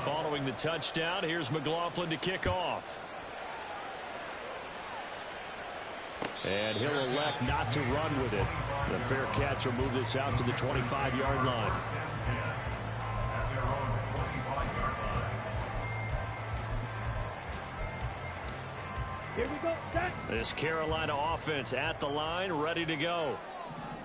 Following the touchdown, here's McLaughlin to kick off. And he'll elect not to run with it. The fair catch will move this out to the 25-yard line. Here we go. This Carolina offense at the line, ready to go.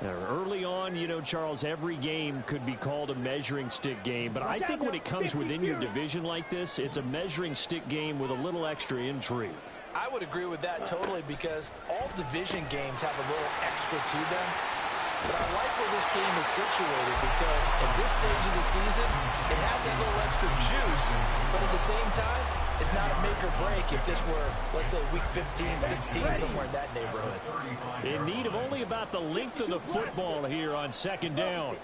Now, early on, you know, Charles, every game could be called a measuring stick game. But I think when it comes within your division like this, it's a measuring stick game with a little extra intrigue. I would agree with that totally, because all division games have a little extra to them. But I like where this game is situated, because at this stage of the season, it has that little extra juice, but at the same time, it's not a make or break if this were, let's say, week 15, 16, somewhere in that neighborhood. In need of only about the length of the football here on second down.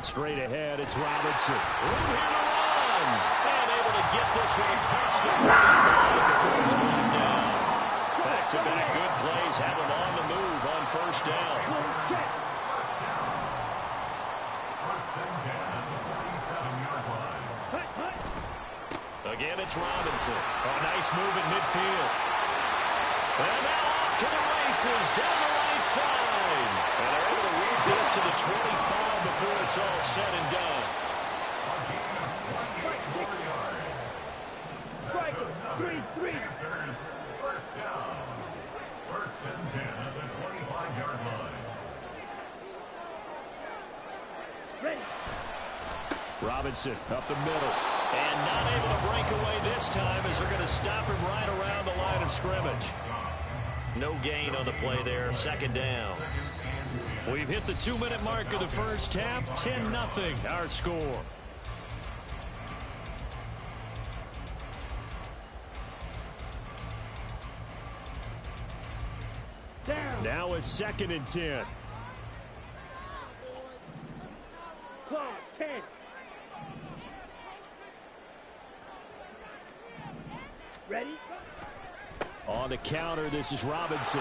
Straight ahead, it's Robinson. Room here to run. And able to get this one across the 45 before he's brought down. Back-to-back good plays have him on the move on first down. Again, it's Robinson. A nice move in midfield. And now off to the races down the right side. And they're able to work this to the 25 before it's all said and done. First down. First and 10 at the 25-yard line. Robinson up the middle. And not able to break away this time, as they're going to stop him right around the line of scrimmage. No gain on the play there, second down. We've hit the 2-minute mark of the first half, 10-0 our score. Now it's 2nd and 10. Clock, 10. Ready? On the counter, this is Robinson.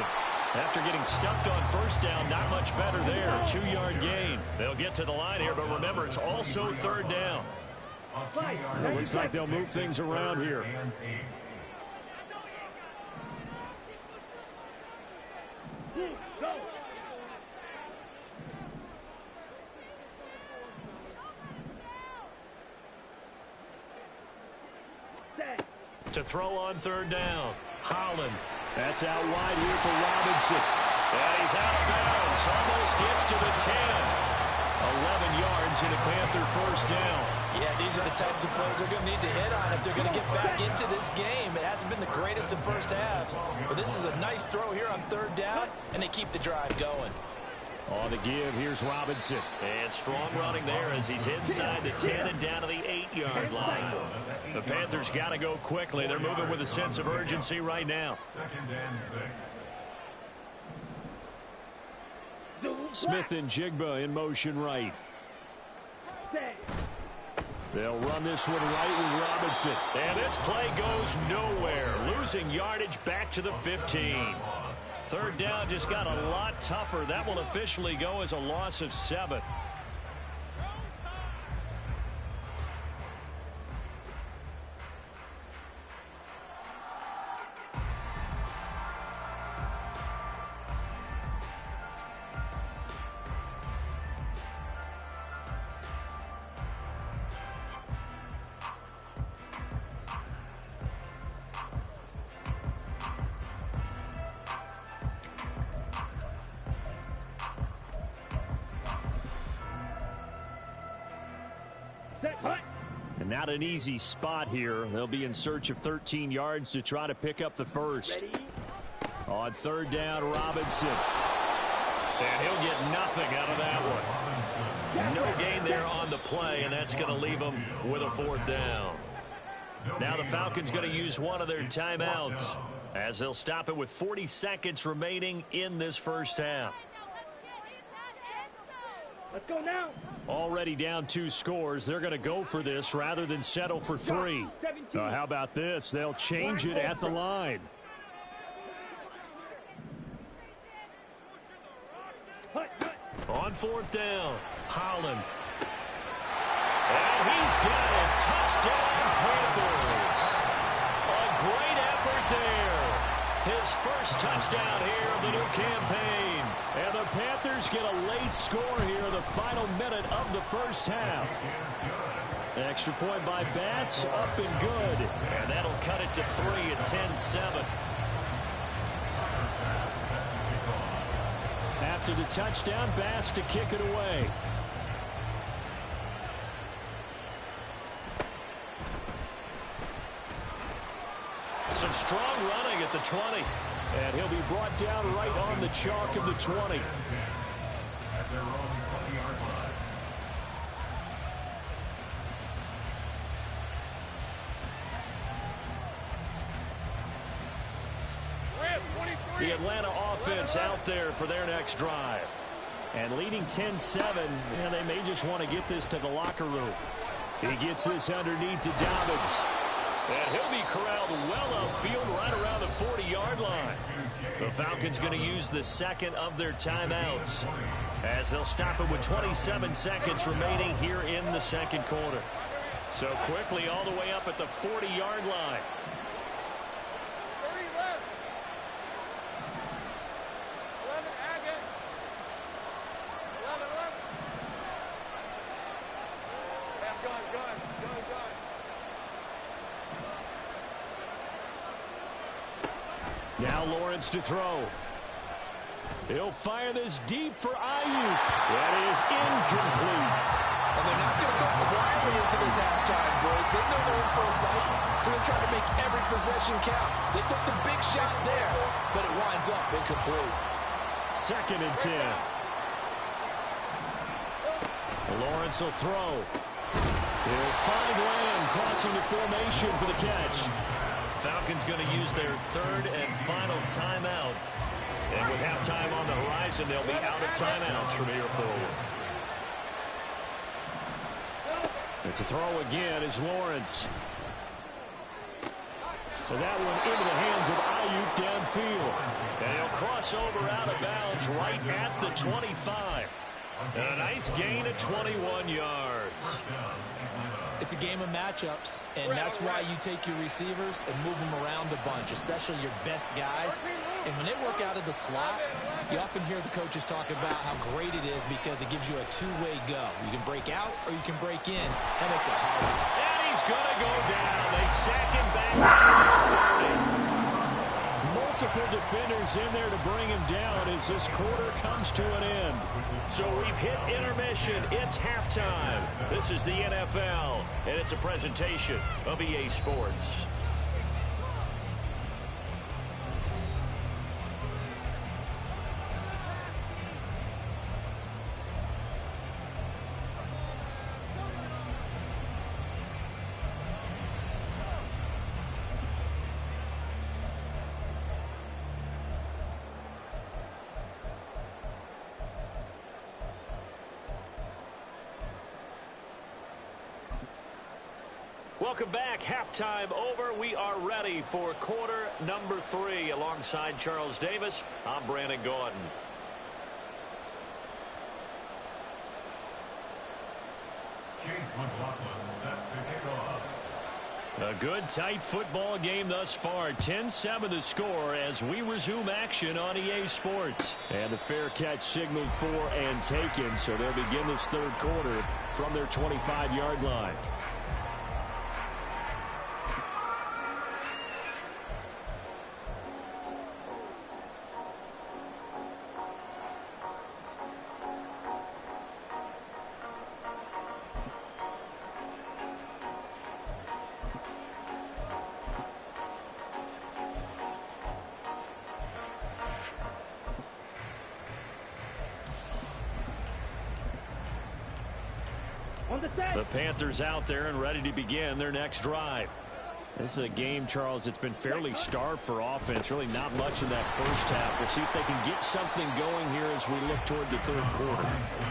After getting stuffed on first down, not much better there. 2-yard gain. They'll get to the line here, but remember, it's also third down. It looks like they'll move things around here. To throw on third down. Holland. That's out wide here for Robinson. And he's out of bounds. Almost gets to the 10. 11 yards in a Panther first down. Yeah, these are the types of plays they're going to need to hit on if they're going to get back into this game. It hasn't been the greatest of first halves, but this is a nice throw here on third down, and they keep the drive going. On the give, here's Robinson. And strong running there as he's inside the 10 and down to the 8-yard line. The Panthers got to go quickly. They're moving with a sense of urgency right now. 2nd and 6. Smith and Jigba in motion right. They'll run this one right with Robinson. And this play goes nowhere. Losing yardage back to the 15. Third down just got a lot tougher. That will officially go as a loss of 7. And not an easy spot here. They'll be in search of 13 yards to try to pick up the first. On third down, Robinson. And he'll get nothing out of that one. No gain there on the play, and that's going to leave them with a fourth down. Now the Falcons going to use one of their timeouts, as they'll stop it with 40 seconds remaining in this first half. Let's go now. Already down 2 scores. They're going to go for this rather than settle for 3. How about this? They'll change it at the line. On fourth down, Holland. And he's got it. Touchdown, Panthers. A great effort there. His first touchdown here of the new campaign. And the Panthers get a late score here in the final minute of the first half. Extra point by Bass, up and good. And that'll cut it to 3 at 10-7. After the touchdown, Bass to kick it away. Some strong running at the 20. And he'll be brought down right on the chalk of the 20. At their own 20-yard line. The Atlanta offense out there for their next drive. And leading 10-7, yeah, they may just want to get this to the locker room. He gets this underneath to Dobbins. And he'll be corralled well upfield right around the 40-yard line. The Falcons going to use the second of their timeouts as they'll stop it with 27 seconds remaining here in the second quarter. So quickly all the way up at the 40-yard line. Now Lawrence to throw. He'll fire this deep for Ayuk. That is incomplete. And they're not going to go quietly into this halftime break. They know they're in for a fight, so they're trying to make every possession count. They took the big shot there, but it winds up incomplete. 2nd and 10. Lawrence will throw. He'll find Lamb crossing the formation for the catch. Falcons going to use their 3rd and final timeout. And with halftime on the horizon, they'll be out of timeouts from here forward. And to throw again is Lawrence. And that one into the hands of Ayuk downfield. And he'll cross over out of bounds right at the 25. And a nice gain of 21 yards. It's a game of matchups, and that's why you take your receivers and move them around a bunch, especially your best guys. And when they work out of the slot, you often hear the coaches talk about how great it is because it gives you a two-way go. You can break out or you can break in. That makes it hard. And he's going to go down. They sack him back. Multiple defenders in there to bring him down as this quarter comes to an end. So we've hit intermission. It's halftime. This is the NFL, and it's a presentation of EA Sports. Welcome back. Halftime over. We are ready for quarter number 3. Alongside Charles Davis, I'm Brandon Gordon. Chase McLaughlin set to kick off. A good, tight football game thus far. 10-7 the score as we resume action on EA Sports. And the fair catch signaled for and taken, so they'll begin this third quarter from their 25-yard line. The Panthers out there and ready to begin their next drive. This is a game, Charles, it's been fairly starved for offense. Really not much in that first half. We'll see if they can get something going here as we look toward the third quarter.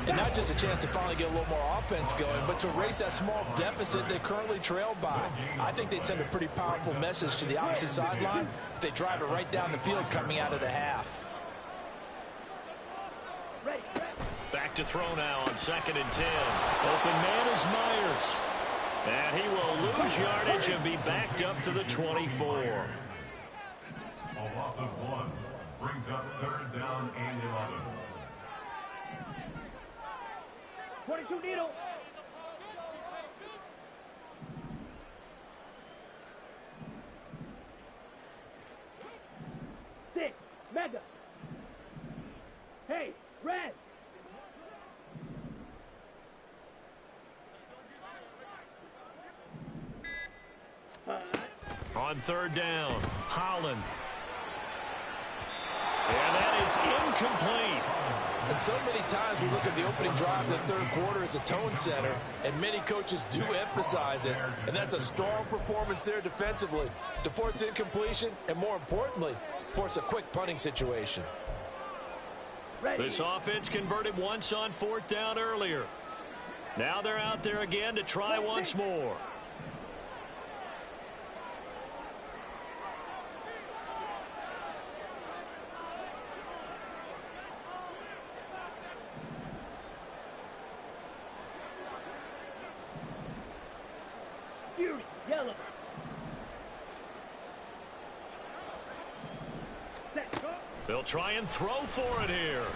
And not just a chance to finally get a little more offense going, but to erase that small deficit they currently trailed by. I think they'd send a pretty powerful message to the opposite sideline if they drive it right down the field coming out of the half. Ready. Back to throw now on 2nd and 10. Open man is Myers. And he will lose yardage and be backed up to the 24. A loss of 1 brings up 3rd down and 11. 22 needle. Six. Mega. Hey, red. On 3rd down, Holland. And that is incomplete. And so many times we look at the opening drive of the 3rd quarter as a tone setter, and many coaches do emphasize it. And that's a strong performance there defensively to force incompletion and, more importantly, force a quick punting situation. This offense converted once on 4th down earlier. Now they're out there again to try once more. Yellow. They'll try and throw for it here.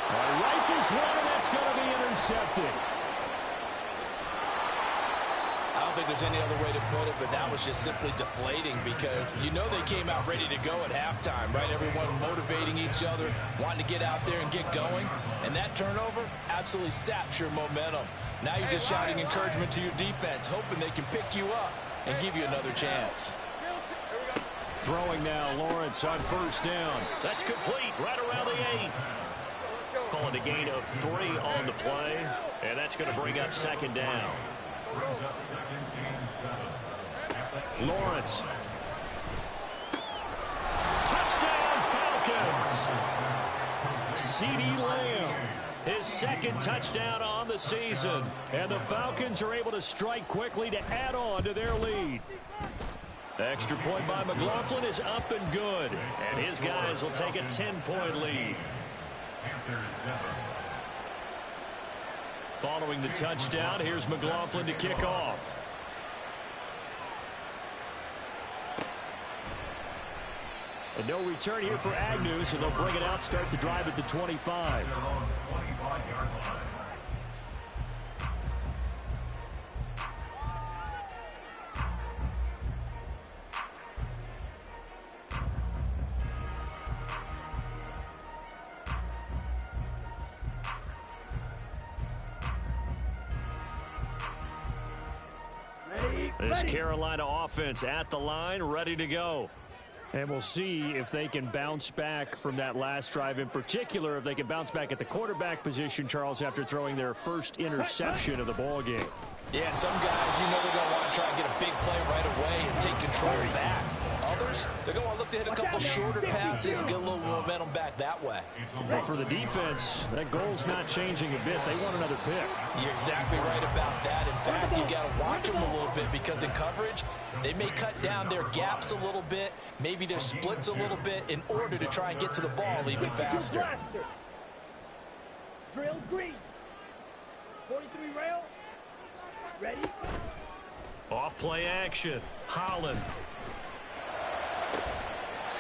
Rifles one, and that's going to be intercepted. I don't think there's any other way to put it, but that was just simply deflating because you know they came out ready to go at halftime, right? Everyone motivating each other, wanting to get out there and get going. And that turnover absolutely saps your momentum. Now you're just shouting encouragement to your defense, hoping they can pick you up and give you another chance. Throwing now, Lawrence on 1st down. That's complete, right around the 8. Calling a gain of 3 on the play, and that's going to bring up 2nd down. Lawrence. Touchdown, Falcons! CeeDee Lamb, his 2nd touchdown on the season. And the Falcons are able to strike quickly to add on to their lead. Extra point by McLaughlin is up and good. And his guys will take a 10-point lead. Following the touchdown, here's McLaughlin to kick off. And no return here for Agnew, so they'll bring it out, start the drive at the 25. This Carolina offense at the line, ready to go. And we'll see if they can bounce back from that last drive, in particular, if they can bounce back at the quarterback position, Charles, after throwing their first interception of the ball game. Yeah, and some guys, you know they're going to want to try and get a big play right away and take control back. Others, they're going to look to hit a couple shorter passes and get a little momentum back that way. Well, for the defense, that goal's not changing a bit. They want another pick. You're exactly right about that. In fact, you got to watch them a little bit because in coverage, they may cut down their gaps a little bit, maybe their splits a little bit in order to try and get to the ball even faster. Drill green. 43 rail. Ready? Off play action. Holland.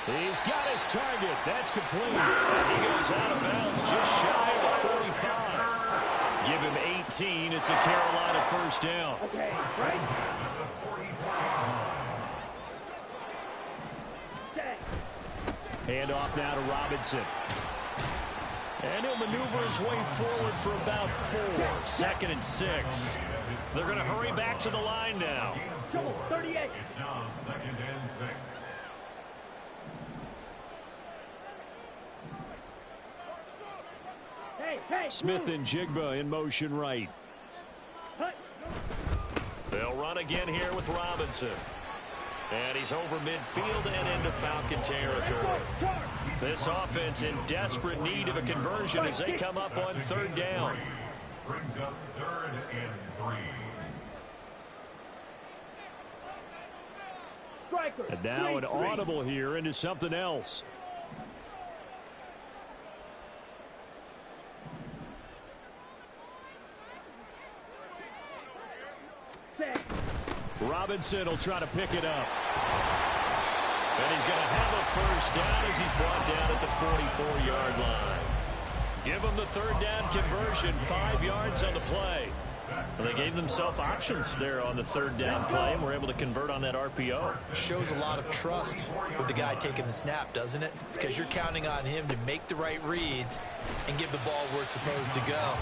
He's got his target. That's complete. And he goes out of bounds just shy of the 45. Give him 18. It's a Carolina 1st down. Okay, right. Hand off now to Robinson. And he'll maneuver his way forward for about 4. 2nd and 6. They're going to hurry back to the line now. 38. It's now 2nd and 6. Smith and Jigba in motion right. They'll run again here with Robinson. And he's over midfield and into Falcon territory. This offense in desperate need of a conversion as they come up on 3rd down. Brings up 3rd and 3. And now an audible here into something else. Robinson will try to pick it up. And he's going to have a first down as he's brought down at the 44-yard line. Give him the third down conversion, 5 yards on the play. Well, they gave themselves options there on the third down play and were able to convert on that RPO. Shows a lot of trust with the guy taking the snap, doesn't it? Because you're counting on him to make the right reads and give the ball where it's supposed to go.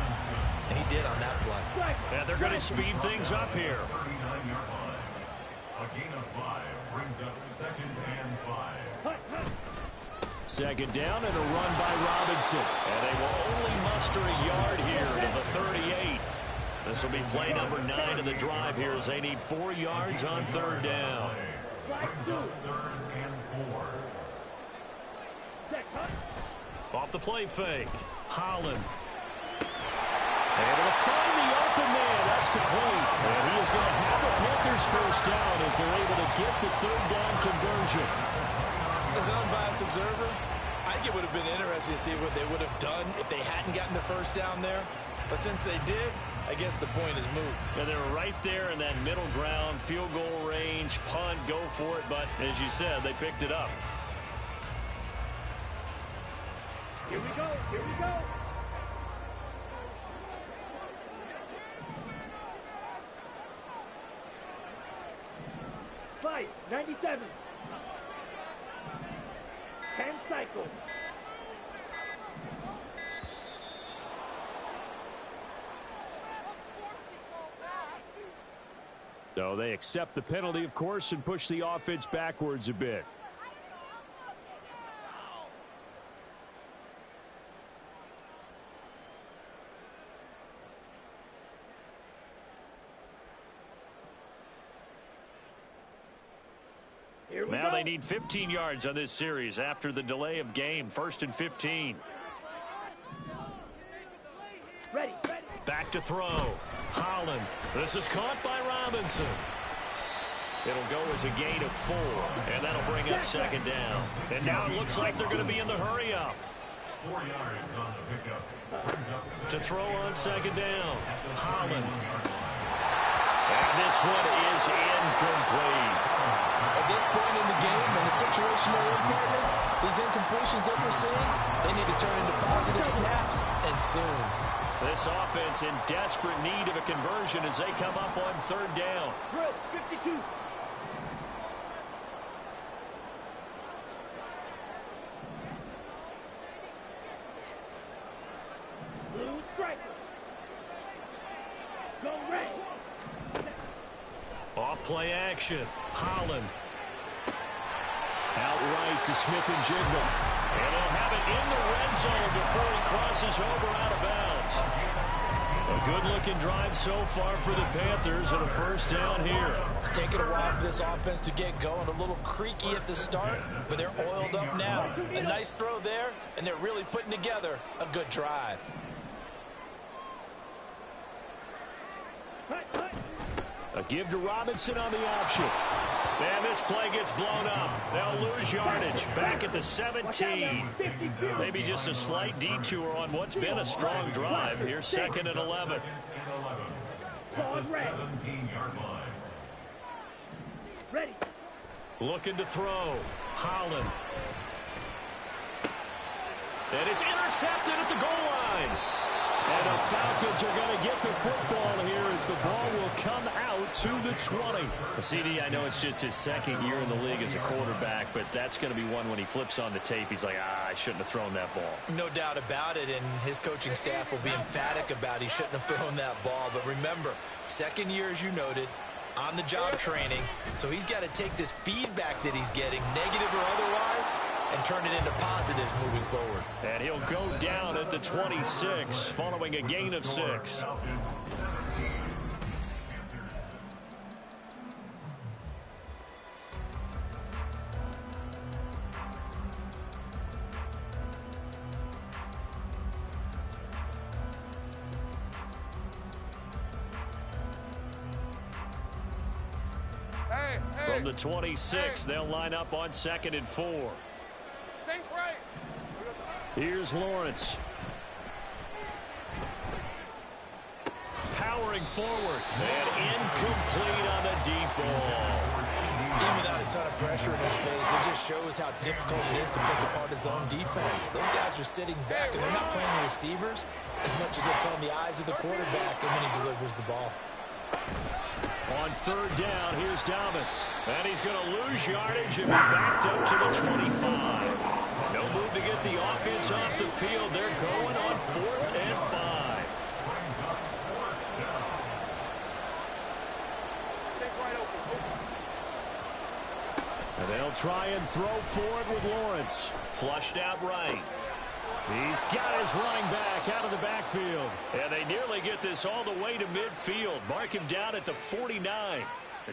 And he did on that play. And they're going to speed things up here. 39-yard line. A gain of 5 brings up 2nd and 5. Second down and a run by Robinson. And they will only muster a yard here to the 38. This will be play number 9 of the drive here as they need 4 yards on third down. Brings up 3rd and 4. Off the play fake. Holland. Able to find the open man. That's complete. And he is going to have the Panthers first down as they're able to get the third down conversion. As an unbiased observer, I think it would have been interesting to see what they would have done if they hadn't gotten the first down there. But since they did, I guess the point is moot. And they're right there in that middle ground, field goal range, punt, go for it. But as you said, they picked it up. Here we go. Here we go. Fight, 97. 10 cycles. So they accept the penalty, of course, and push the offense backwards a bit. Now they need 15 yards on this series after the delay of game. 1st and 15. Ready. Back to throw. Holland. This is caught by Robinson. It'll go as a gain of 4, and that'll bring up second down. And now it looks like they're going to be in the hurry-up. 4 yards on the pickup. Brings up To throw on second down. Holland. And this one is incomplete. At this point in the game, in the situation they're in, partner, these incompletions that we're seeing, they need to turn into positive snaps, and soon. This offense in desperate need of a conversion as they come up on third down. Drill, 52. Blue striker. Go red. Off play action. Holland. Outright to Smith and Jigba. And they'll have it in the red zone before he crosses over out of bounds. A good-looking drive so far for the Panthers and a first down here. It's taken a while for this offense to get going. A little creaky at the start, but they're oiled up now. A nice throw there, and they're really putting together a good drive. A give to Robinson on the option. And this play gets blown up. They'll lose yardage. Back at the 17. Maybe just a slight detour on what's been a strong drive. Here's 2nd and 11. At the 17-yard line. Ready. Looking to throw. Holland. And it's intercepted at the goal line. And the Falcons are going to get the football here as the ball will come out to the 20. CD, I know it's just his 2nd year in the league as a quarterback, but that's going to be one when he flips on the tape. He's like, I shouldn't have thrown that ball. No doubt about it, and his coaching staff will be emphatic about he shouldn't have thrown that ball. But remember, 2nd year, as you noted, on-the-job training, so he's got to take this feedback that he's getting, negative or otherwise, and turn it into positives moving forward. And he'll go down at the 26 following a gain of 6. From the 26, they'll line up on 2nd and 4. Here's Lawrence. powering forward. And incomplete on the deep ball. Even without a ton of pressure in his face, it just shows how difficult it is to pick apart his own defense. Those guys are sitting back, and they're not playing the receivers as much as they're playing the eyes of the quarterback and when he delivers the ball. On third down, here's Dobbins. And he's going to lose yardage and be backed up to the 25. No move to get the offense off the field. They're going on 4th and 5. And they'll try and throw forward with Lawrence. Flushed out right. He's got his running back out of the backfield. And they nearly get this all the way to midfield. Mark him down at the 49.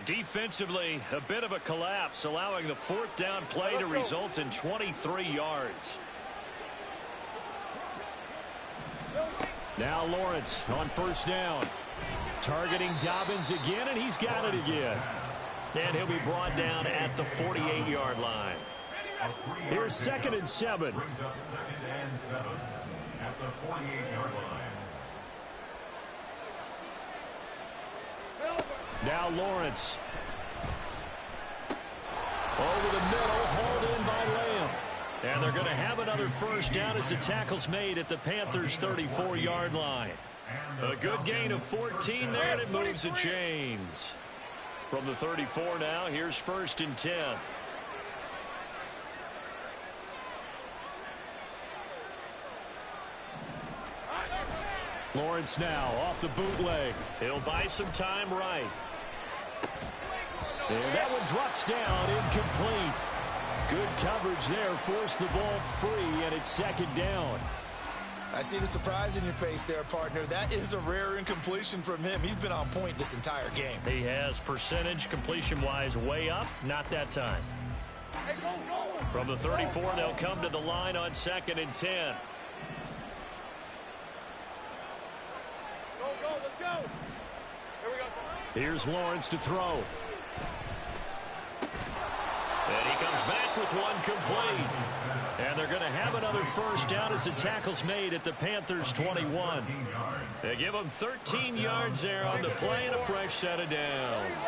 Defensively, a bit of a collapse, allowing the 4th down play to result in 23 yards. Now Lawrence on first down. Targeting Dobbins again, and he's got it again. And he'll be brought down at the 48-yard line. Here's 2nd and 7. Brings up 2nd and 7 at the 48-yard line. Now Lawrence. Over the middle, hauled in by Lamb. And they're going to have another first down as the tackle's made at the Panthers' 34-yard line. A good gain of 14 there, and it moves the chains. From the 34 now, here's 1st and 10. Lawrence now off the bootleg. He'll buy some time right. And that one drops down, incomplete. Good coverage there, forced the ball free, and it's 2nd down. I see the surprise in your face there, partner. That is a rare incompletion from him. He's been on point this entire game. He has percentage completion-wise way up, not that time. From the 34, they'll come to the line on 2nd and 10. Here's Lawrence to throw. And he comes back with one complete. And they're going to have another first down as the tackle's made at the Panthers' 21. They give them 13 yards there on the play and a fresh set of downs.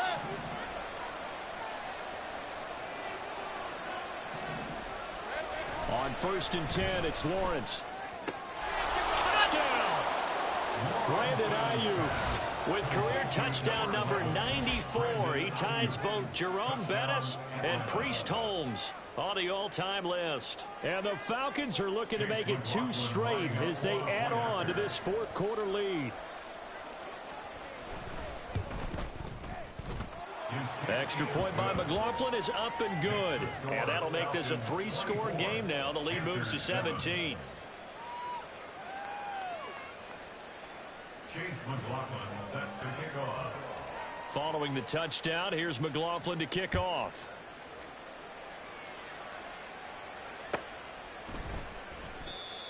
On 1st and 10, it's Lawrence. Touchdown! Brandon Ayuk with career touchdown number 94. He ties both Jerome Bettis and Priest Holmes on the all-time list. And the Falcons are looking to make it 2 straight as they add on to this 4th quarter lead. Extra point by McLaughlin is up and good. And that'll make this a 3-score game now. The lead moves to 17. Chase McLaughlin set to kick off. Following the touchdown, here's McLaughlin to kick off.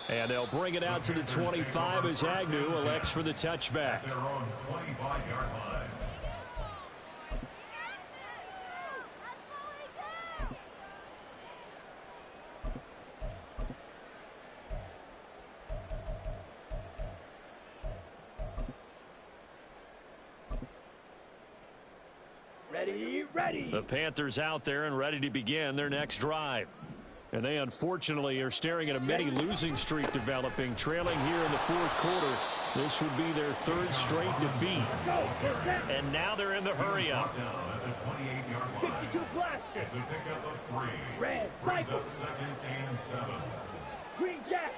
And they'll bring it out to the 25 as Agnew elects for the touchback. Their own 25-yard line. Ready. The Panthers out there and ready to begin their next drive. And they unfortunately are staring at a mini losing streak developing, trailing here in the 4th quarter. This would be their 3rd straight defeat. And now they're in the hurry-up. Down at the 28-yard line. 52 blaster. It's a pickup of 3. Red Brings cycle. up 2nd and 7. Green jack.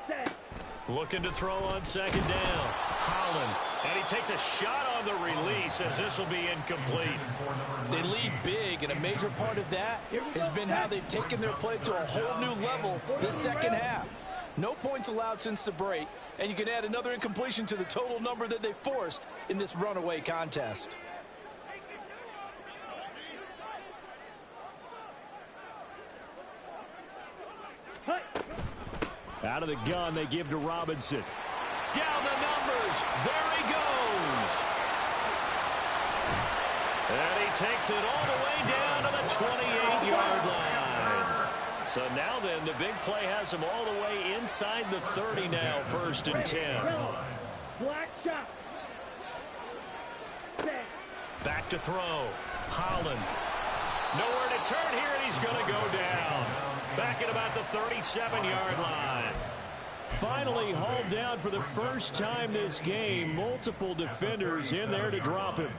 Set. Looking to throw on 2nd down. Holland. And he takes a shot on the release as this will be incomplete. They lead big, and a major part of that has been how they've taken their play to a whole new level this second half. No points allowed since the break, and you can add another incompletion to the total number that they forced in this runaway contest. Out of the gun, they give to Robinson. Down the numbers. There he goes. And he takes it all the way down to the 28-yard line. So now then, the big play has him all the way inside the 30 now, 1st and 10. Black shot. Set. Back to throw. Holland. Nowhere to turn here, and he's going to go down. Back at about the 37-yard line. Finally hauled down for the first time this game. Multiple defenders in there to drop him.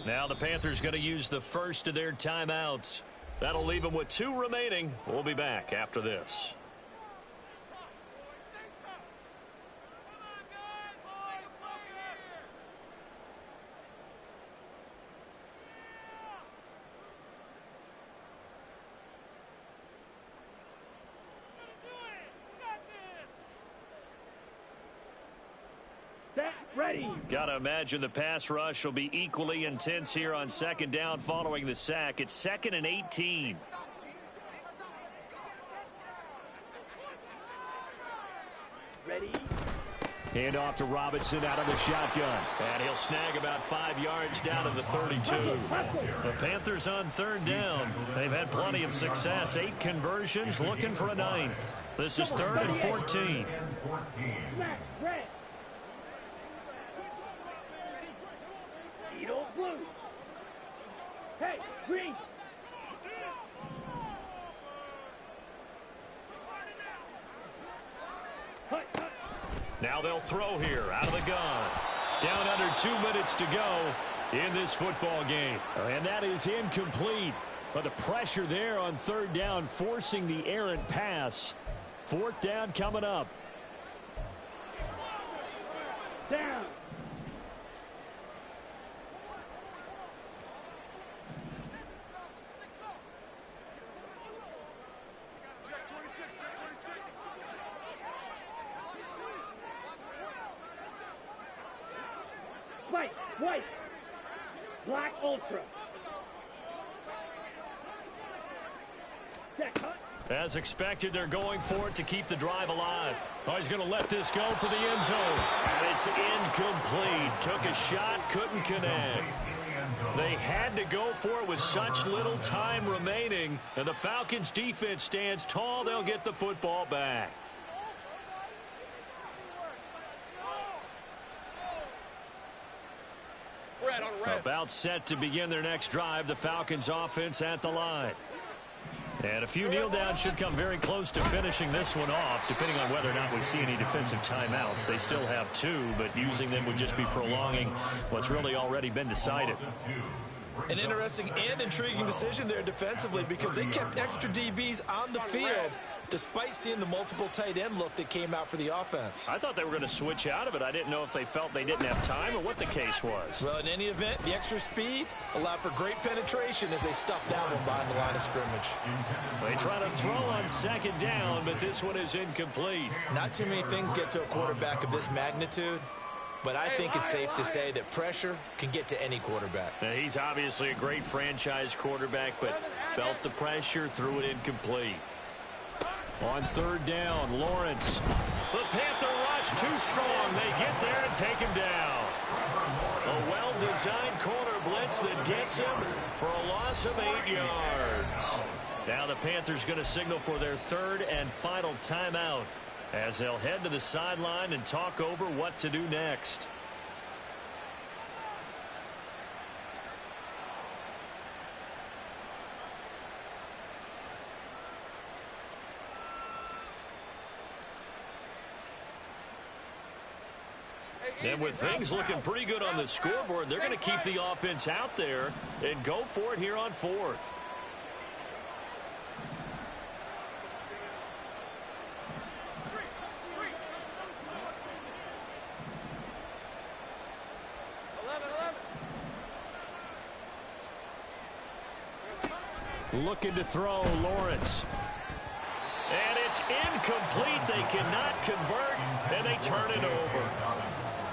Now the Panthers going to use the first of their timeouts. That'll leave them with 2 remaining. We'll be back after this. Ready. Got to imagine the pass rush will be equally intense here on second down following the sack. It's 2nd and 18. Ready. Hand off to Robinson out of the shotgun. And he'll snag about 5 yards down to the 32. The Panthers on third down. They've had plenty of success. 8 conversions, looking for a 9th. This is 3rd and 14. Smash. Red. Eagle blue. Hey, green. Now they'll throw here out of the gun. Down under 2 minutes to go in this football game. And that is incomplete. But the pressure there on third down forcing the errant pass. 4th down coming up. Down. White. Black ultra. As expected, they're going for it to keep the drive alive. Oh, he's going to let this go for the end zone. And it's incomplete. Took a shot, couldn't connect. They had to go for it with such little time remaining. And the Falcons' defense stands tall. They'll get the football back. About set to begin their next drive. The Falcons offense at the line. And a few kneel downs should come very close to finishing this one off, depending on whether or not we see any defensive timeouts. They still have 2, but using them would just be prolonging what's really already been decided. An interesting and intriguing decision there defensively because they kept extra DBs on the field despite seeing the multiple tight end look that came out for the offense. I thought they were going to switch out of it. I didn't know if they felt they didn't have time or what the case was. Well, in any event, the extra speed allowed for great penetration as they stuffed that one behind the line of scrimmage. They try to throw on second down, but this one is incomplete. Not too many things get to a quarterback of this magnitude, but I think it's safe to say that pressure can get to any quarterback. Now, he's obviously a great franchise quarterback, but felt the pressure, threw it incomplete. On third down, Lawrence. The Panther rush too strong. They get there and take him down. A well-designed corner blitz that gets him for a loss of 8 yards. Now the Panthers going to signal for their 3rd and final timeout as they'll head to the sideline and talk over what to do next. And with things looking pretty good on the scoreboard, they're going to keep the offense out there and go for it here on 4th. Looking to throw, Lawrence. And it's incomplete. They cannot convert, and they turn it over.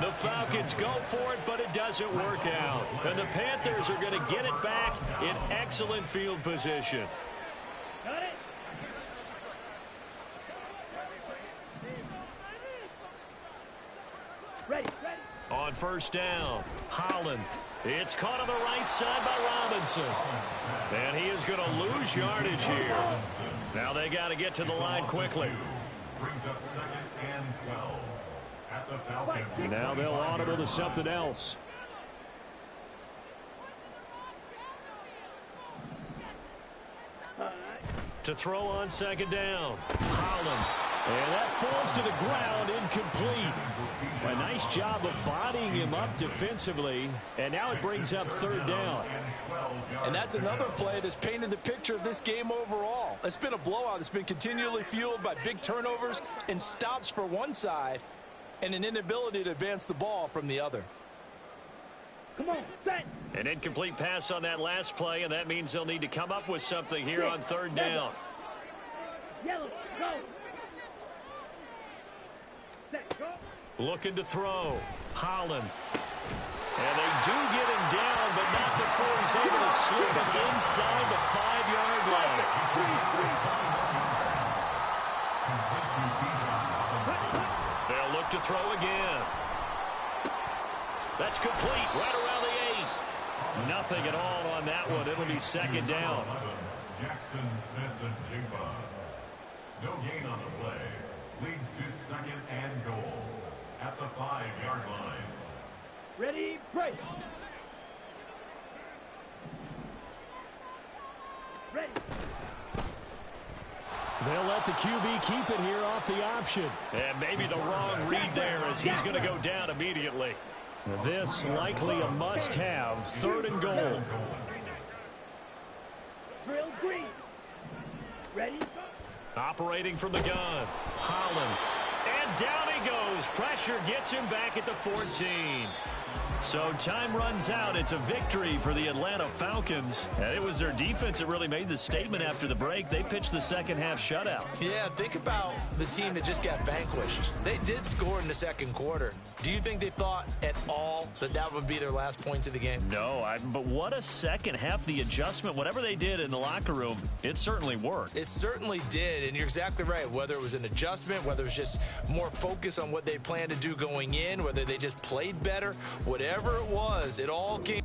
The Falcons go for it, but it doesn't work out. And the Panthers are going to get it back in excellent field position. Got it. Ready. On first down, Holland. It's caught on the right side by Robinson. And he is going to lose yardage here. Now they got to get to the line quickly. Brings up 2nd and 12 at the Falcons. Now they'll audible to something else. To throw on 2nd down, Holland. And that falls to the ground, incomplete. A nice job of bodying him up defensively. And now it brings up 3rd down. And that's another play that's painted the picture of this game overall. It's been a blowout. It's been continually fueled by big turnovers and stops for one side and an inability to advance the ball from the other. Come on, set. An incomplete pass on that last play, and that means they'll need to come up with something here on 3rd down. Yellow, go. Set, go. Looking to throw. Holland. And they do get him down, but not before he's able to slip it inside the 5-yard line. They'll look to throw again. That's complete right around the 8. Nothing at all on that one. It'll be 2nd down. Jackson Smith-Njigba. No gain on the play. Leads to 2nd and goal at the 5-yard line. Ready, break. Ready. They'll let the QB keep it here off the option. And maybe the wrong read there as he's going to go down immediately. This likely a must-have. 3rd and goal. Drill green. Ready. Operating from the gun. Holland. And down he goes. Pressure gets him back at the 14. So time runs out. It's a victory for the Atlanta Falcons. And it was their defense that really made the statement after the break. They pitched the second half shutout. Yeah, think about the team that just got vanquished. They did score in the 2nd quarter. Do you think they thought at all that that would be their last points of the game? No, but what a second half. The adjustment, whatever they did in the locker room, it certainly worked. It certainly did, and you're exactly right. Whether it was an adjustment, whether it was just more focus on what they planned to do going in, whether they just played better, whatever it was, it all came